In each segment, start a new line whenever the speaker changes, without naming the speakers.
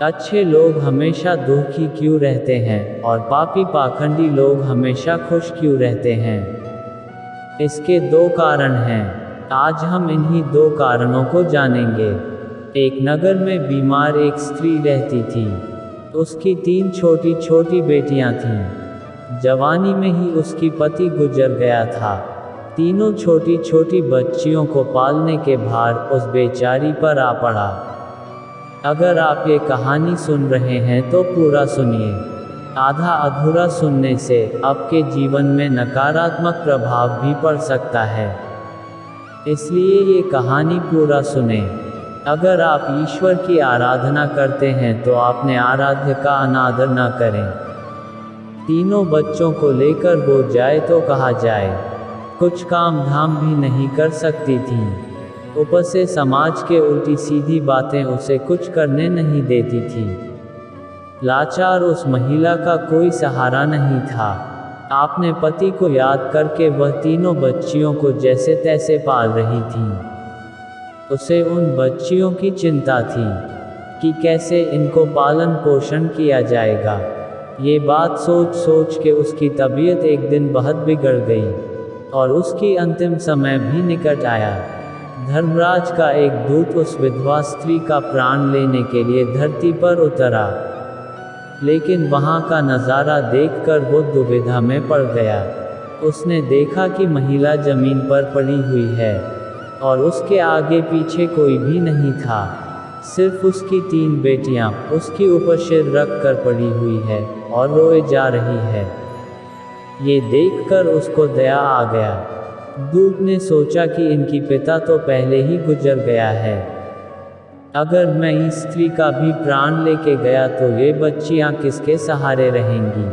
अच्छे लोग हमेशा दुखी क्यों रहते हैं और पापी पाखंडी लोग हमेशा खुश क्यों रहते हैं? इसके दो कारण हैं। आज हम इन्हीं दो कारणों को जानेंगे। एक नगर में बीमार एक स्त्री रहती थी। उसकी 3 छोटी छोटी बेटियां थीं। जवानी में ही उसकी पति गुजर गया था। तीनों छोटी छोटी बच्चियों को पालने के भार उस बेचारी पर आ पड़ा। अगर आप ये कहानी सुन रहे हैं तो पूरा सुनिए। आधा अधूरा सुनने से आपके जीवन में नकारात्मक प्रभाव भी पड़ सकता है, इसलिए ये कहानी पूरा सुने। अगर आप ईश्वर की आराधना करते हैं तो अपने आराध्य का अनादर न करें। तीनों बच्चों को लेकर वो जाए तो कहा जाए। कुछ काम धाम भी नहीं कर सकती थीं। ऊपर से समाज के उल्टी सीधी बातें उसे कुछ करने नहीं देती थी। लाचार उस महिला का कोई सहारा नहीं था। अपने पति को याद करके वह तीनों बच्चियों को जैसे तैसे पाल रही थी। उसे उन बच्चियों की चिंता थी कि कैसे इनको पालन पोषण किया जाएगा। ये बात सोच सोच के उसकी तबीयत एक दिन बहुत बिगड़ गई और उसकी अंतिम समय भी निकट आया। धर्मराज का एक दूत उस विधवा स्त्री का प्राण लेने के लिए धरती पर उतरा, लेकिन वहां का नज़ारा देखकर वो दुविधा में पड़ गया। उसने देखा कि महिला जमीन पर पड़ी हुई है और उसके आगे पीछे कोई भी नहीं था। सिर्फ उसकी 3 बेटियां उसके ऊपर सिर रख कर पड़ी हुई है और रोए जा रही है। ये देखकर उसको दया आ गया। दूत ने सोचा कि इनकी पिता तो पहले ही गुजर गया है। अगर मैं इस स्त्री का भी प्राण लेके गया तो ये बच्चियां किसके सहारे रहेंगी?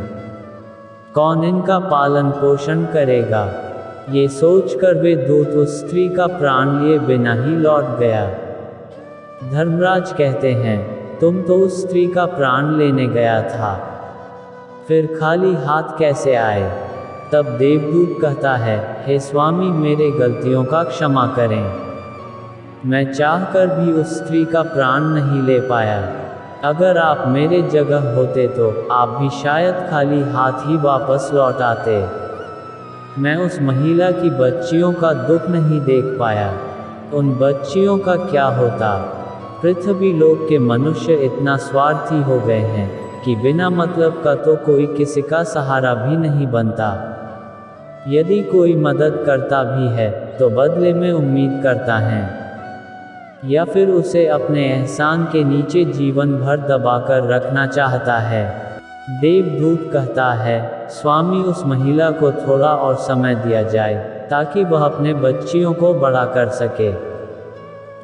कौन इनका पालन पोषण करेगा? ये सोचकर वे दूत उस स्त्री का प्राण लिए बिना ही लौट गया। धर्मराज कहते हैं, तुम तो उस स्त्री का प्राण लेने गया था, फिर खाली हाथ कैसे आए? तब देवदूत कहता है, हे स्वामी, मेरे गलतियों का क्षमा करें। मैं चाहकर भी उस स्त्री का प्राण नहीं ले पाया। अगर आप मेरे जगह होते तो आप भी शायद खाली हाथ ही वापस लौट आते। मैं उस महिला की बच्चियों का दुख नहीं देख पाया। उन बच्चियों का क्या होता? पृथ्वी लोक के मनुष्य इतना स्वार्थी हो गए हैं कि बिना मतलब का तो कोई किसी का सहारा भी नहीं बनता। यदि कोई मदद करता भी है तो बदले में उम्मीद करता है, या फिर उसे अपने एहसान के नीचे जीवन भर दबाकर रखना चाहता है। देवदूत कहता है, स्वामी, उस महिला को थोड़ा और समय दिया जाए ताकि वह अपने बच्चियों को बड़ा कर सके।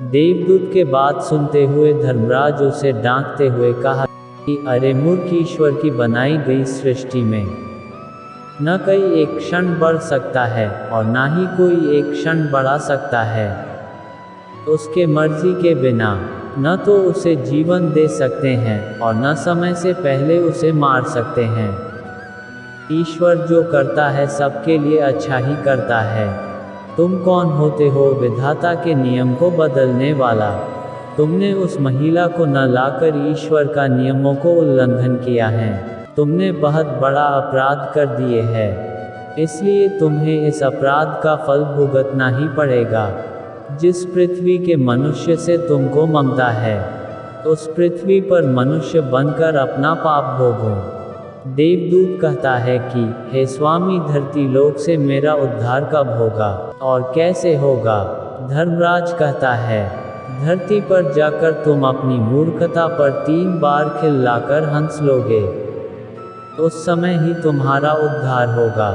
देवदूत के बात सुनते हुए धर्मराज उसे डांटते हुए कहा कि अरे मूर्ख, ईश्वर की बनाई गई सृष्टि में न कोई एक क्षण बढ़ सकता है और ना ही कोई एक क्षण बढ़ा सकता है। उसके मर्जी के बिना न तो उसे जीवन दे सकते हैं और न समय से पहले उसे मार सकते हैं। ईश्वर जो करता है सबके लिए अच्छा ही करता है। तुम कौन होते हो विधाता के नियम को बदलने वाला? तुमने उस महिला को न लाकर ईश्वर का नियमों को उल्लंघन किया है। तुमने बहुत बड़ा अपराध कर दिए है, इसलिए तुम्हें इस अपराध का फल भुगतना ही पड़ेगा। जिस पृथ्वी के मनुष्य से तुमको ममता है, उस पृथ्वी पर मनुष्य बनकर अपना पाप भोगो। देवदूत कहता है कि हे स्वामी, धरती लोक से मेरा उद्धार कब होगा और कैसे होगा? धर्मराज कहता है, धरती पर जाकर तुम अपनी मूर्खता पर 3 बार खिल्लाकर हंस लोगे, उस समय ही तुम्हारा उद्धार होगा।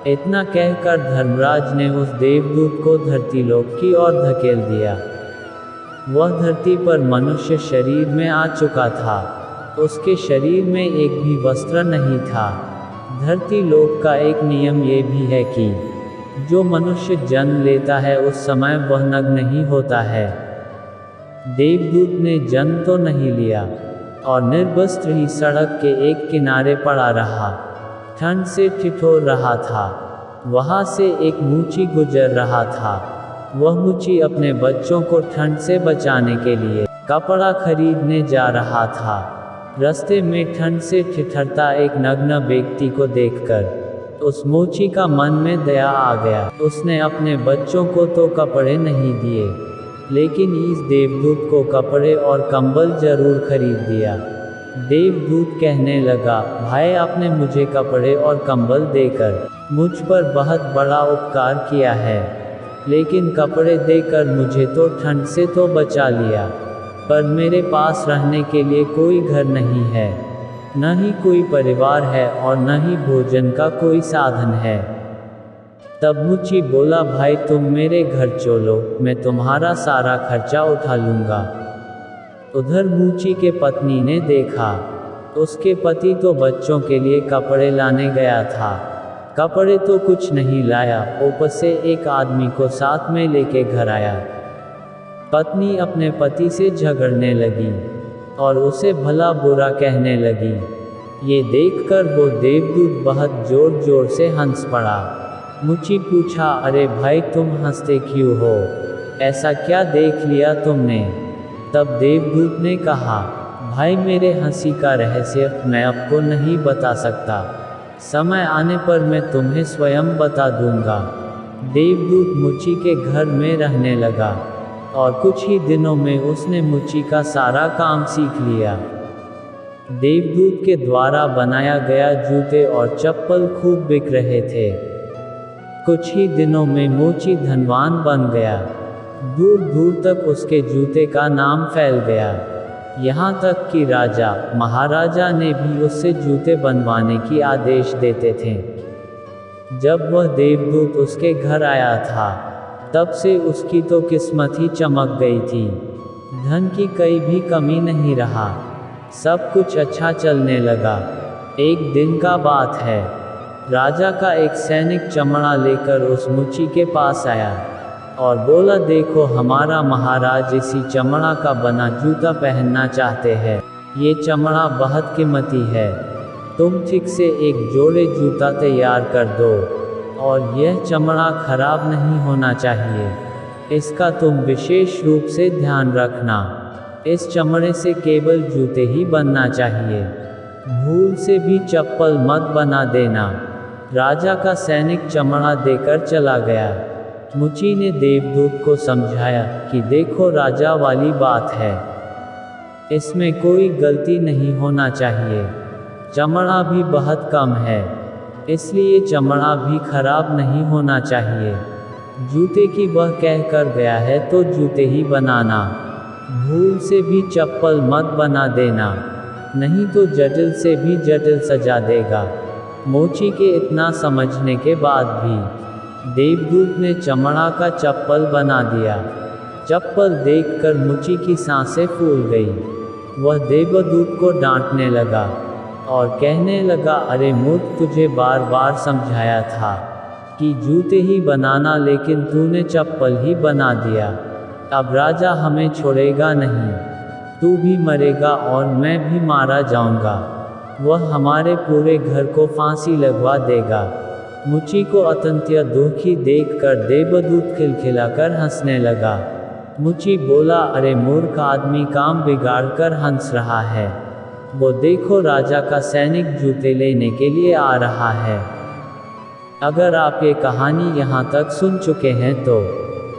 इतना कहकर धर्मराज ने उस देवदूत को धरती लोक की ओर धकेल दिया। वह धरती पर मनुष्य शरीर में आ चुका था। उसके शरीर में एक भी वस्त्र नहीं था। धरती लोक का एक नियम ये भी है कि जो मनुष्य जन्म लेता है उस समय वह नग्न ही होता है। देवदूत ने जन्म तो नहीं लिया और निर्वस्त्र ही सड़क के एक किनारे पड़ा रहा। ठंड से ठिठुर रहा था। वहाँ से एक मूची गुजर रहा था। वह मूची अपने बच्चों को ठंड से बचाने के लिए कपड़ा खरीदने जा रहा था। रास्ते में ठंड से ठिठुरता एक नग्न व्यक्ति को देखकर उस मोची का मन में दया आ गया। उसने अपने बच्चों को तो कपड़े नहीं दिए, लेकिन इस देवदूत को कपड़े और कंबल जरूर खरीद दिया। देवदूत कहने लगा, भाई आपने मुझे कपड़े और कंबल देकर मुझ पर बहुत बड़ा उपकार किया है, लेकिन कपड़े देकर मुझे तो ठंड से तो बचा लिया, पर मेरे पास रहने के लिए कोई घर नहीं है, न ही कोई परिवार है और न ही भोजन का कोई साधन है। तब मुची बोला, भाई तुम मेरे घर चलो, मैं तुम्हारा सारा खर्चा उठा लूँगा। उधर मुची के पत्नी ने देखा, उसके पति तो बच्चों के लिए कपड़े लाने गया था। कपड़े तो कुछ नहीं लाया, ऊपर से एक आदमी को साथ में लेके घर आया। पत्नी अपने पति से झगड़ने लगी और उसे भला बुरा कहने लगी। ये देखकर वो देवदूत बहुत जोर जोर से हंस पड़ा। मुची पूछा, अरे भाई तुम हंसते क्यों हो, ऐसा क्या देख लिया तुमने? तब देवदूत ने कहा, भाई मेरे हंसी का रहस्य मैं आपको नहीं बता सकता, समय आने पर मैं तुम्हें स्वयं बता दूंगा। देवदूत मुची के घर में रहने लगा और कुछ ही दिनों में उसने मुची का सारा काम सीख लिया। देवदूत के द्वारा बनाया गया जूते और चप्पल खूब बिक रहे थे। कुछ ही दिनों में मुची धनवान बन गया। दूर दूर तक उसके जूते का नाम फैल गया, यहाँ तक कि राजा महाराजा ने भी उससे जूते बनवाने की आदेश देते थे। जब वह देवदूत उसके घर आया था, तब से उसकी तो किस्मत ही चमक गई थी। धन की कहीं भी कमी नहीं रहा, सब कुछ अच्छा चलने लगा। एक दिन का बात है, राजा का एक सैनिक चमड़ा लेकर उस मुची के पास आया और बोला, देखो हमारा महाराज इसी चमड़ा का बना जूता पहनना चाहते हैं। ये चमड़ा बहुत कीमती है, तुम ठीक से एक जोड़े जूता तैयार कर दो और यह चमड़ा खराब नहीं होना चाहिए। इसका तुम विशेष रूप से ध्यान रखना। इस चमड़े से केवल जूते ही बनना चाहिए, भूल से भी चप्पल मत बना देना। राजा का सैनिक चमड़ा देकर चला गया। मुची ने देवदूत को समझाया कि देखो राजा वाली बात है, इसमें कोई गलती नहीं होना चाहिए। चमड़ा भी बहुत कम है, इसलिए चमड़ा भी खराब नहीं होना चाहिए। जूते की वह कह कर गया है तो जूते ही बनाना, भूल से भी चप्पल मत बना देना, नहीं तो जटिल से भी जटिल सजा देगा। मोची के इतना समझने के बाद भी देवदूत ने चमड़ा का चप्पल बना दिया। चप्पल देखकर मुची की सांसें फूल गई। वह देवदूत को डांटने लगा और कहने लगा, अरे मूर्ख, तुझे बार बार समझाया था कि जूते ही बनाना, लेकिन तूने चप्पल ही बना दिया। अब राजा हमें छोड़ेगा नहीं, तू भी मरेगा और मैं भी मारा जाऊंगा। वह हमारे पूरे घर को फांसी लगवा देगा। मुची को अत्यंत दुखी देखकर देवदूत खिलखिलाकर हंसने लगा। मुची बोला, अरे मूर्ख आदमी, काम बिगाड़ कर हंस रहा है। वो देखो राजा का सैनिक जूते लेने के लिए आ रहा है। अगर आप ये कहानी यहाँ तक सुन चुके हैं तो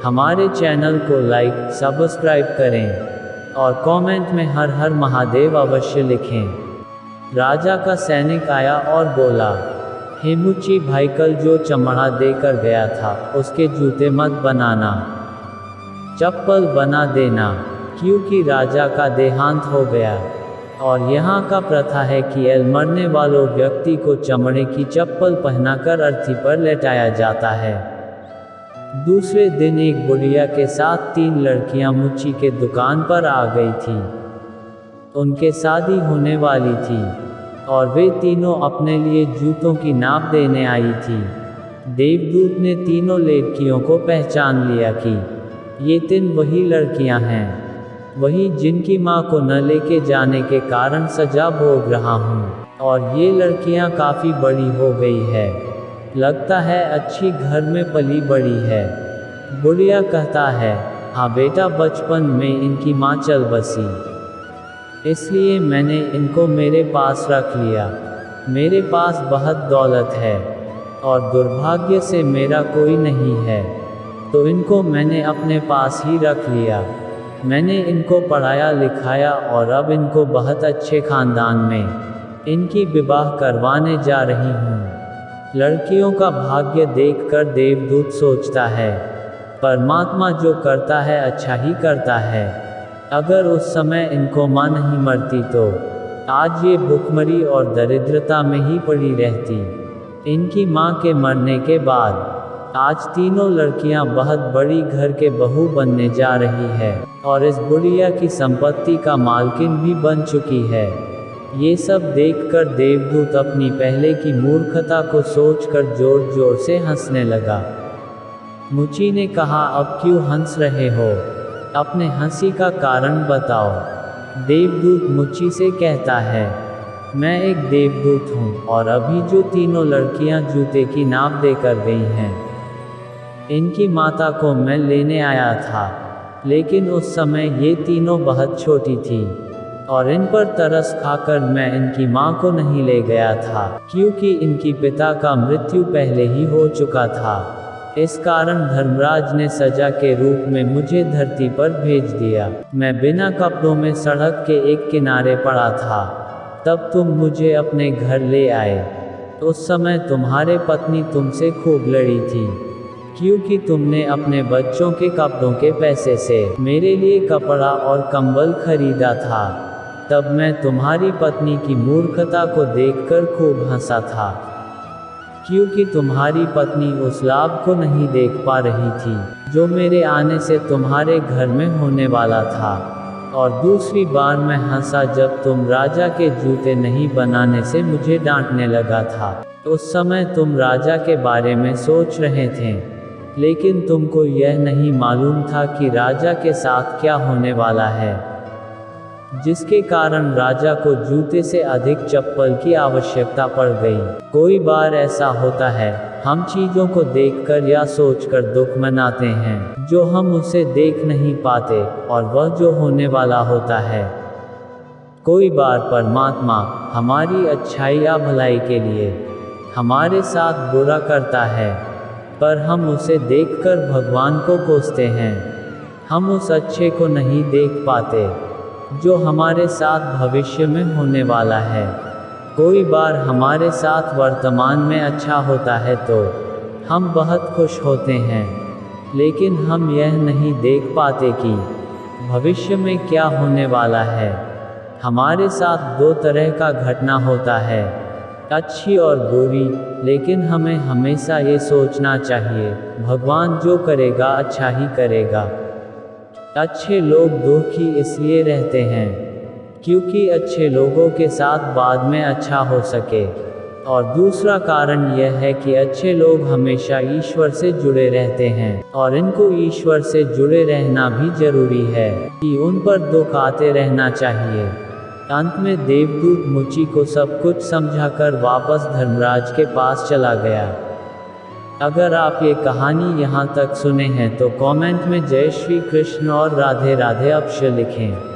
हमारे चैनल को लाइक सब्सक्राइब करें और कमेंट में हर हर महादेव अवश्य लिखें। राजा का सैनिक आया और बोला, हे मुची भाई, कल जो चमड़ा देकर गया था उसके जूते मत बनाना, चप्पल बना देना, क्योंकि राजा का देहांत हो गया और यहाँ का प्रथा है कि मरने वालों व्यक्ति को चमड़े की चप्पल पहनाकर अर्थी पर लेटाया जाता है। दूसरे दिन एक बुढ़िया के साथ 3 लड़कियां मुची के दुकान पर आ गई थी। उनके शादी होने वाली थी और वे तीनों अपने लिए जूतों की नाप देने आई थी। देवदूत ने तीनों लड़कियों को पहचान लिया कि ये 3 वही लड़कियां हैं, वही जिनकी माँ को न लेके जाने के कारण सजा भोग रहा हूँ। और ये लड़कियां काफ़ी बड़ी हो गई है, लगता है अच्छी घर में पली बड़ी है। बुढ़िया कहता है, हाँ बेटा, बचपन में इनकी माँ चल बसी, इसलिए मैंने इनको मेरे पास रख लिया। मेरे पास बहुत दौलत है और दुर्भाग्य से मेरा कोई नहीं है, तो इनको मैंने अपने पास ही रख लिया। मैंने इनको पढ़ाया लिखाया और अब इनको बहुत अच्छे खानदान में इनकी विवाह करवाने जा रही हूँ। लड़कियों का भाग्य देखकर देवदूत सोचता है, परमात्मा जो करता है अच्छा ही करता है। अगर उस समय इनको माँ नहीं मरती तो आज ये भूखमरी और दरिद्रता में ही पड़ी रहती। इनकी माँ के मरने के बाद आज तीनों लड़कियां बहुत बड़ी घर के बहू बनने जा रही है और इस बुढ़िया की संपत्ति का मालकिन भी बन चुकी है। ये सब देखकर देवदूत अपनी पहले की मूर्खता को सोचकर जोर जोर से हंसने लगा। मुची ने कहा, अब क्यों हंस रहे हो? अपने हंसी का कारण बताओ। देवदूत मुची से कहता है, मैं एक देवदूत हूँ और अभी जो तीनों लड़कियाँ जूते की नाप देकर गई हैं, इनकी माता को मैं लेने आया था, लेकिन उस समय ये तीनों बहुत छोटी थी और इन पर तरस खाकर मैं इनकी माँ को नहीं ले गया था, क्योंकि इनकी पिता का मृत्यु पहले ही हो चुका था। इस कारण धर्मराज ने सजा के रूप में मुझे धरती पर भेज दिया। मैं बिना कपड़ों में सड़क के एक किनारे पड़ा था, तब तुम मुझे अपने घर ले आए। उस समय तुम्हारे पत्नी तुमसे खूब लड़ी थी, क्योंकि तुमने अपने बच्चों के कपड़ों के पैसे से मेरे लिए कपड़ा और कंबल खरीदा था। तब मैं तुम्हारी पत्नी की मूर्खता को देखकर खूब हंसा था, क्योंकि तुम्हारी पत्नी उस लाभ को नहीं देख पा रही थी जो मेरे आने से तुम्हारे घर में होने वाला था। और दूसरी बार मैं हंसा जब तुम राजा के जूते नहीं बनाने से मुझे डांटने लगा था। उस समय तुम राजा के बारे में सोच रहे थे, लेकिन तुमको यह नहीं मालूम था कि राजा के साथ क्या होने वाला है, जिसके कारण राजा को जूते से अधिक चप्पल की आवश्यकता पड़ गई। कोई बार ऐसा होता है, हम चीज़ों को देखकर या सोचकर दुख मनाते हैं जो हम उसे देख नहीं पाते और वह जो होने वाला होता है। कोई बार परमात्मा हमारी अच्छाई या भलाई के लिए हमारे साथ बुरा करता है, पर हम उसे देखकर भगवान को कोसते हैं। हम उस अच्छे को नहीं देख पाते जो हमारे साथ भविष्य में होने वाला है। कोई बार हमारे साथ वर्तमान में अच्छा होता है तो हम बहुत खुश होते हैं, लेकिन हम यह नहीं देख पाते कि भविष्य में क्या होने वाला है। हमारे साथ दो तरह का घटना होता है, अच्छी और बुरी, लेकिन हमें हमेशा ये सोचना चाहिए, भगवान जो करेगा अच्छा ही करेगा। अच्छे लोग दुखी इसलिए रहते हैं क्योंकि अच्छे लोगों के साथ बाद में अच्छा हो सके, और दूसरा कारण यह है कि अच्छे लोग हमेशा ईश्वर से जुड़े रहते हैं और इनको ईश्वर से जुड़े रहना भी जरूरी है कि उन पर दुख आते रहना चाहिए। अंत में देवदूत मुची को सब कुछ समझाकर वापस धर्मराज के पास चला गया। अगर आप ये कहानी यहाँ तक सुने हैं तो कमेंट में जय श्री कृष्ण और राधे राधे अवश्य लिखें।